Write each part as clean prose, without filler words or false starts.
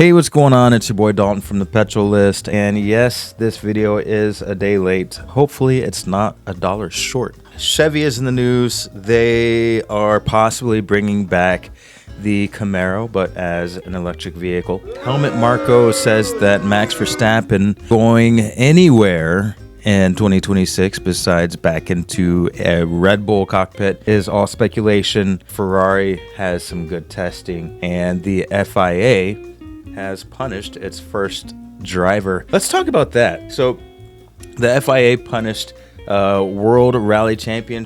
Hey, what's going on? It's your boy Dalton from the Petrol List, and yes, this video is a day late. Hopefully it's not a dollar short. Chevy is in the news. They are possibly bringing back the Camaro, but as an electric vehicle. Helmut Marko says that Max Verstappen going anywhere in 2026 besides back into a Red Bull cockpit is all speculation. Ferrari has some good testing, and the FIA has punished its first driver. Let's talk about that. So the FIA punished World Rally Champion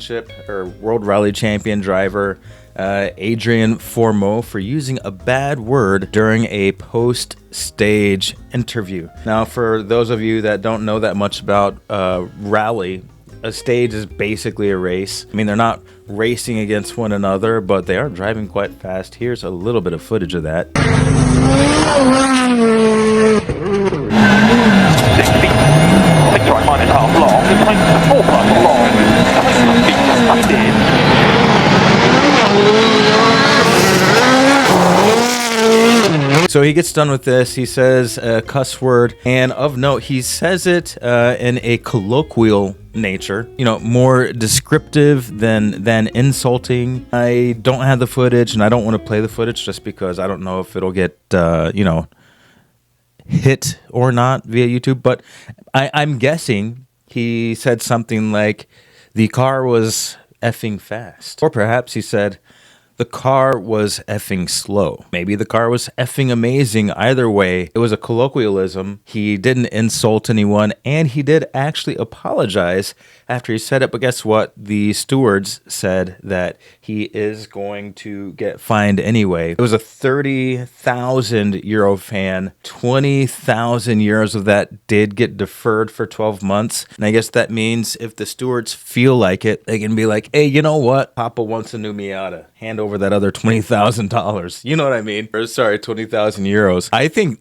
driver Adrian Formeau for using a bad word during a post-stage interview. Now, for those of you that don't know that much about rally, a stage is basically a race. I mean, they're not racing against one another, but they are driving quite fast. Here's a little bit of footage of that. 60. So he gets done with this. He says a cuss word, and of note, he says it in a colloquial nature, more descriptive than insulting. I don't have the footage, and I don't want to play the footage just because I don't know if it'll get hit or not via YouTube. But I'm guessing he said something like the car was effing fast, or perhaps he said the car was effing slow. Maybe the car was effing amazing. Either way, it was a colloquialism. He didn't insult anyone, and he did actually apologize after he said it. But guess what? The stewards said that he is going to get fined anyway. It was a 30,000 euro fan. 20,000 euros of that did get deferred for 12 months. And I guess that means if the stewards feel like it, they can be like, hey, you know what? Papa wants a new Miata. Hand over that other $20,000. You know what I mean? Or sorry, 20,000 euros. I think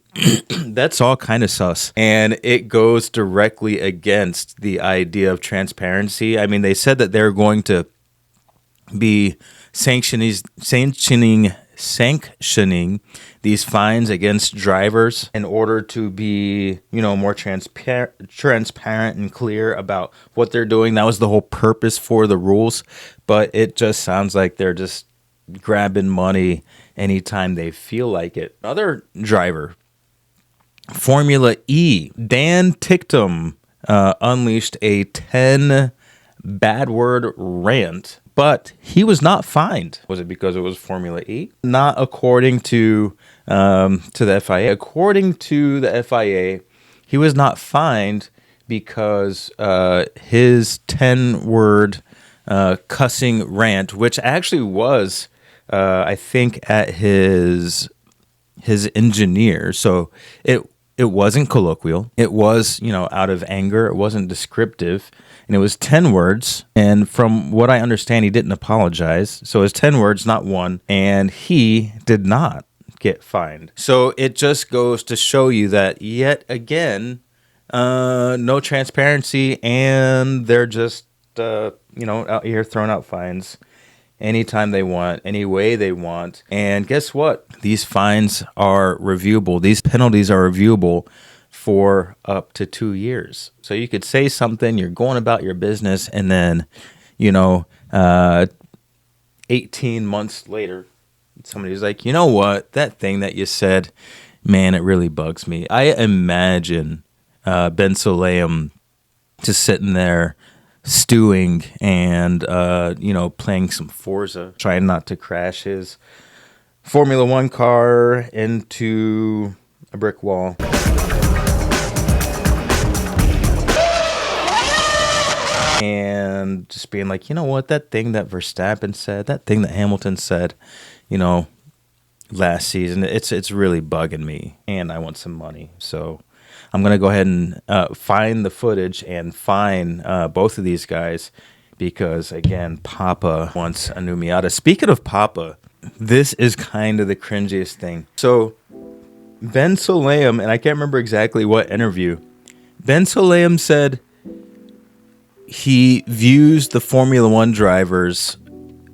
that's all kind of sus. And it goes directly against the idea of transparency. I mean, they said that they're going to be sanctioning these fines against drivers in order to be, more transparent and clear about what they're doing. That was the whole purpose for the rules. But it just sounds like they're just grabbing money anytime they feel like it. Another driver, Formula E, Dan Ticktum, unleashed a 10 bad word rant, but he was not fined. Was it because it was Formula E? Not according to the FIA. According to the FIA, he was not fined because his 10-word cussing rant, which actually was, I think, at his engineer. So it wasn't colloquial. It was, out of anger. It wasn't descriptive. And it was 10 words. And from what I understand, he didn't apologize. So it was 10 words, not one. And he did not get fined. So it just goes to show you that, yet again, no transparency. And they're just, out here throwing out fines anytime they want, any way they want. And guess what? These fines are reviewable. These penalties are reviewable for up to 2 years. So you could say something, you're going about your business, and then, 18 months later, somebody's like, you know what? That thing that you said, man, it really bugs me. I imagine Ben Sulayem just sitting there stewing and, playing some Forza, trying not to crash his Formula One car into a brick wall. And just being like, you know what, that thing that Verstappen said, that thing that Hamilton said, last season, it's really bugging me, and I want some money. So I'm going to go ahead and find the footage and fine both of these guys because, again, Papa wants a new Miata. Speaking of Papa, this is kind of the cringiest thing. So Ben Sulayem, and I can't remember exactly what interview, Ben Sulayem said he views the Formula One drivers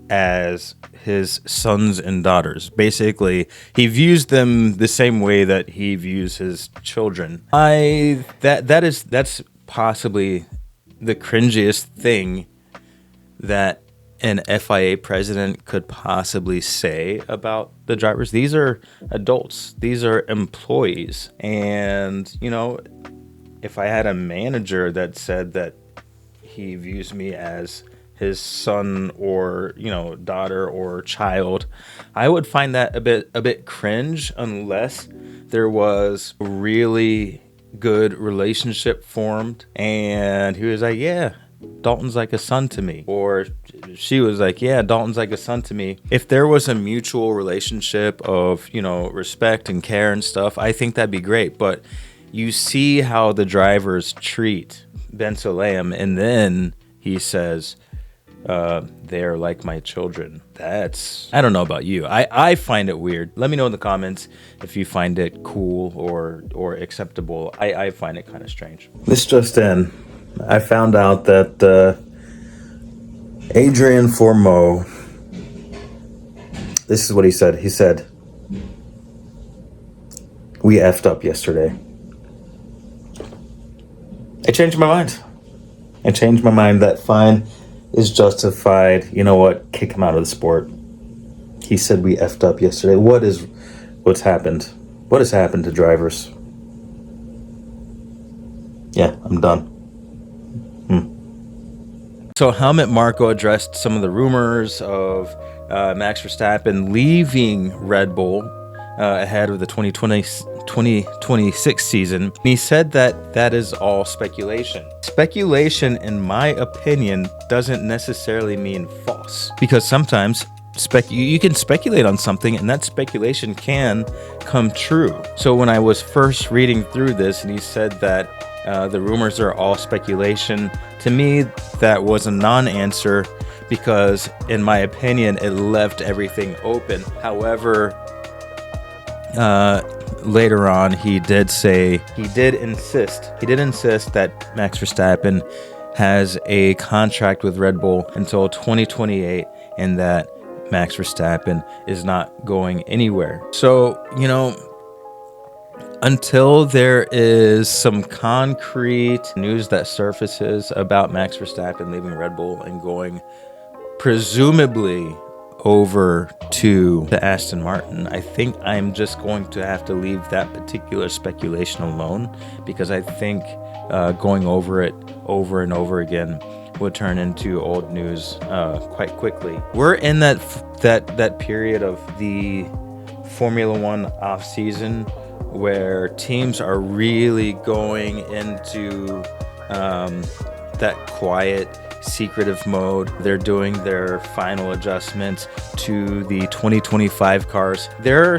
as his sons and daughters. Basically, he views them the same way that he views his children. That's possibly the cringiest thing that an FIA president could possibly say about the drivers. These are adults. These are employees. And, if I had a manager that said that he views me as his son or, daughter or child, I would find that a bit cringe, unless there was a really good relationship formed and he was like, yeah, Dalton's like a son to me. Or she was like, yeah, Dalton's like a son to me. If there was a mutual relationship of, respect and care and stuff, I think that'd be great. But you see how the drivers treat Ben Sulayem, and then he says, they're like my children. I don't know about you. I find it weird. Let me know in the comments if you find it cool or acceptable. I find it kind of strange. This just in. I found out that Adrian Formeau, this is what he said. He said, we effed up yesterday. I changed my mind. That fine is justified. You know what? Kick him out of the sport. He said we effed up yesterday. What's happened? What has happened to drivers? Yeah, I'm done. So Helmut Marko addressed some of the rumors of Max Verstappen leaving Red Bull ahead of the 2026 season. He said that is all speculation. Speculation, in my opinion, doesn't necessarily mean false, because sometimes you can speculate on something and that speculation can come true. So when I was first reading through this and he said that the rumors are all speculation, to me that was a non-answer, because in my opinion it left everything open. However, later on he did insist that Max Verstappen has a contract with Red Bull until 2028 and that Max Verstappen is not going anywhere. So, until there is some concrete news that surfaces about Max Verstappen leaving Red Bull and going presumably over to the Aston Martin, I think I'm just going to have to leave that particular speculation alone, because I think going over it over and over again would turn into old news quite quickly. We're in that period of the Formula One off season where teams are really going into that quiet, secretive mode. They're doing their final adjustments to the 2025 cars. I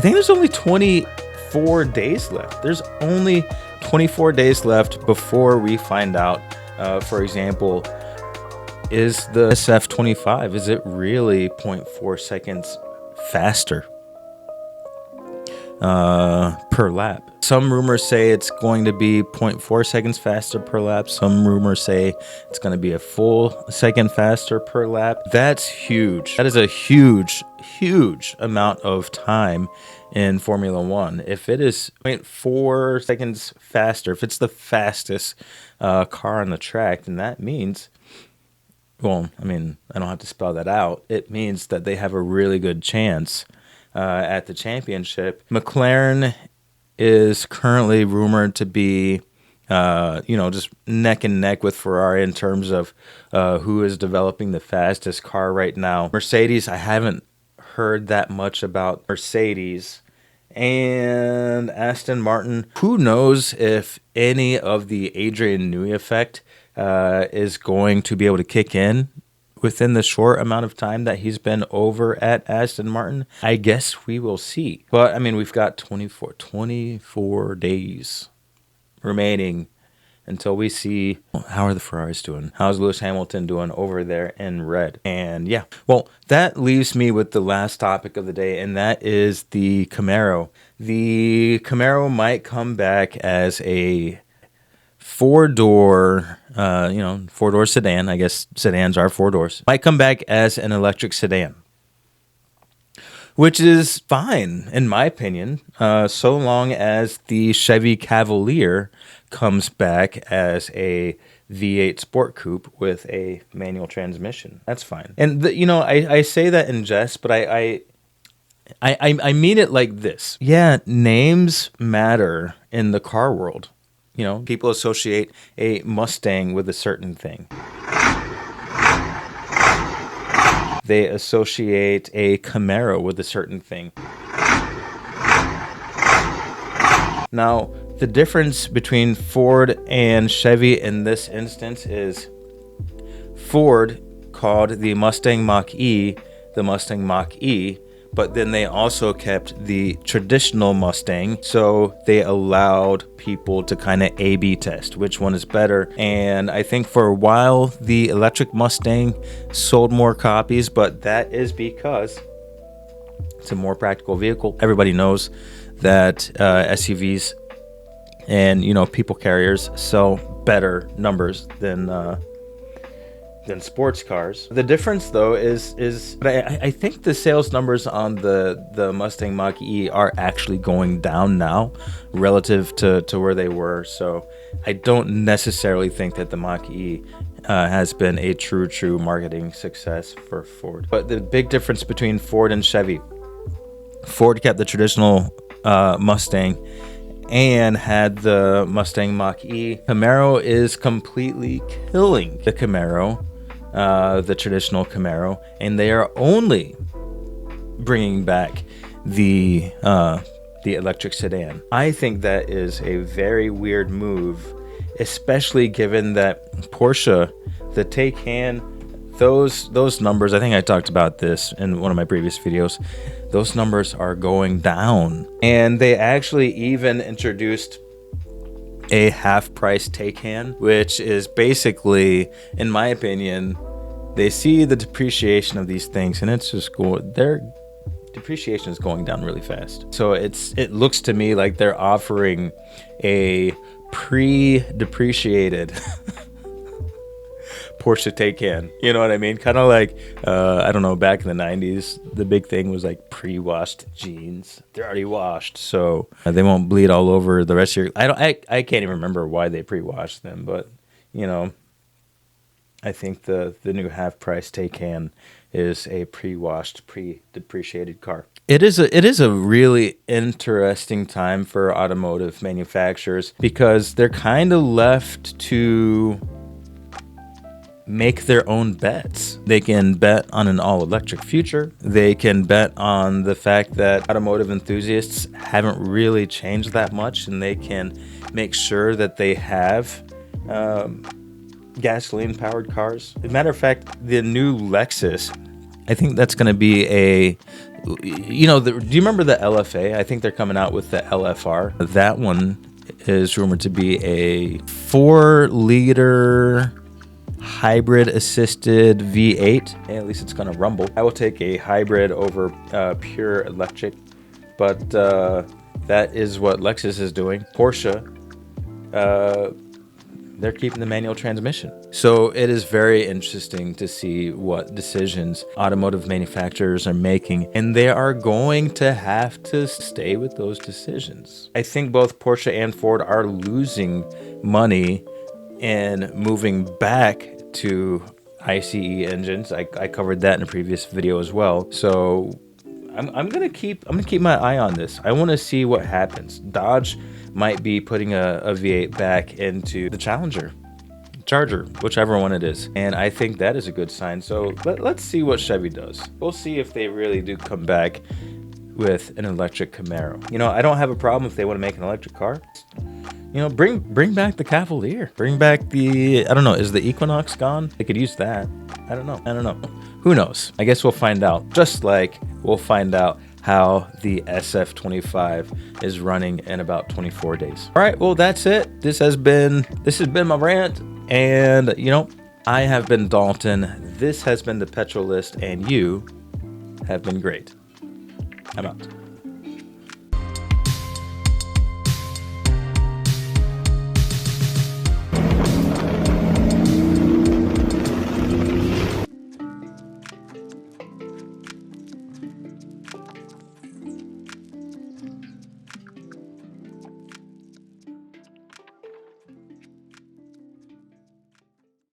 think there's only 24 days left. There's only 24 days left before we find out, for example, is the SF25, is it really 0.4 seconds faster per lap? Some rumors say it's going to be 0.4 seconds faster per lap. Some rumors say it's going to be a full second faster per lap. That's huge. That is a huge amount of time in Formula One. If it is 0.4 seconds faster, if it's the fastest car on the track, then that means, well, I mean, I don't have to spell that out. It means that they have a really good chance at the championship. McLaren is currently rumored to be, just neck and neck with Ferrari in terms of who is developing the fastest car right now. Mercedes, I haven't heard that much about Mercedes. And Aston Martin, who knows if any of the Adrian Newey effect is going to be able to kick in within the short amount of time that he's been over at Aston Martin. I guess we will see. But, I mean, we've got 24 days remaining until we see how are the Ferraris doing. How's Lewis Hamilton doing over there in red? And, yeah. Well, that leaves me with the last topic of the day, and that is the Camaro. The Camaro might come back as a four-door sedan. I guess sedans are four doors. Might come back as an electric sedan. which is fine in my opinion, so long as the Chevy Cavalier comes back as a V8 Sport Coupe with a manual transmission. That's fine. And I say that in jest, but I mean it like this. Yeah, names matter in the car world. People associate a Mustang with a certain thing. They associate a Camaro with a certain thing. Now, the difference between Ford and Chevy in this instance is Ford called the Mustang Mach-E the Mustang Mach-E, but then they also kept the traditional Mustang, so they allowed people to kind of A/B test which one is better. And I think for a while the electric Mustang sold more copies, but that is because it's a more practical vehicle. Everybody knows that SUVs and people carriers sell better numbers than sports cars. The difference though is I think the sales numbers on the Mustang Mach-E are actually going down now relative to where they were. So I don't necessarily think that the Mach-E has been a true marketing success for Ford. But the big difference between Ford and Chevy, Ford kept the traditional Mustang and had the Mustang Mach-E. Camaro is completely killing the Camaro, the traditional Camaro, and they are only bringing back the electric sedan. I think that is a very weird move, especially given that Porsche, the Taycan, those numbers, I think I talked about this in one of my previous videos, those numbers are going down. And they actually even introduced a half-price Taycan, which is basically, in my opinion, they see the depreciation of these things and it's just their depreciation is going down really fast. So it looks to me like they're offering a pre-depreciated Porsche Taycan, you know what I mean? Kind of like, I don't know, back in the 90s, the big thing was like pre-washed jeans. They're already washed, so they won't bleed all over the rest of your... I can't even remember why they pre-washed them, but, I think the new half-price Taycan is a pre-washed, pre-depreciated car. It is a really interesting time for automotive manufacturers because they're kind of left to make their own bets. They can bet on an all-electric future. They can bet on the fact that automotive enthusiasts haven't really changed that much, and they can make sure that they have gasoline-powered cars. As a matter of fact, the new Lexus, I think that's going to be a... do you remember the LFA? I think they're coming out with the LFR. That one is rumored to be a 4-liter... hybrid assisted V8. At least it's gonna rumble. I will take a hybrid over pure electric, but that is what Lexus is doing. Porsche, they're keeping the manual transmission. So it is very interesting to see what decisions automotive manufacturers are making, and they are going to have to stay with those decisions. I think both Porsche and Ford are losing money and moving back to ICE engines. I covered that in a previous video as well. So I'm gonna keep my eye on this. I want to see what happens. Dodge might be putting a V8 back into the Charger, whichever one it is, and I think that is a good sign. So let's see what Chevy does. We'll see if they really do come back with an electric Camaro. I don't have a problem if they want to make an electric car. Bring back the Cavalier. Bring back the, I don't know, is the Equinox gone? They could use that. I don't know. Who knows? I guess we'll find out. Just like we'll find out how the SF25 is running in about 24 days. All right, well, that's it. This has been my rant. And, I have been Dalton. This has been the Petrol List, and you have been great. I'm out.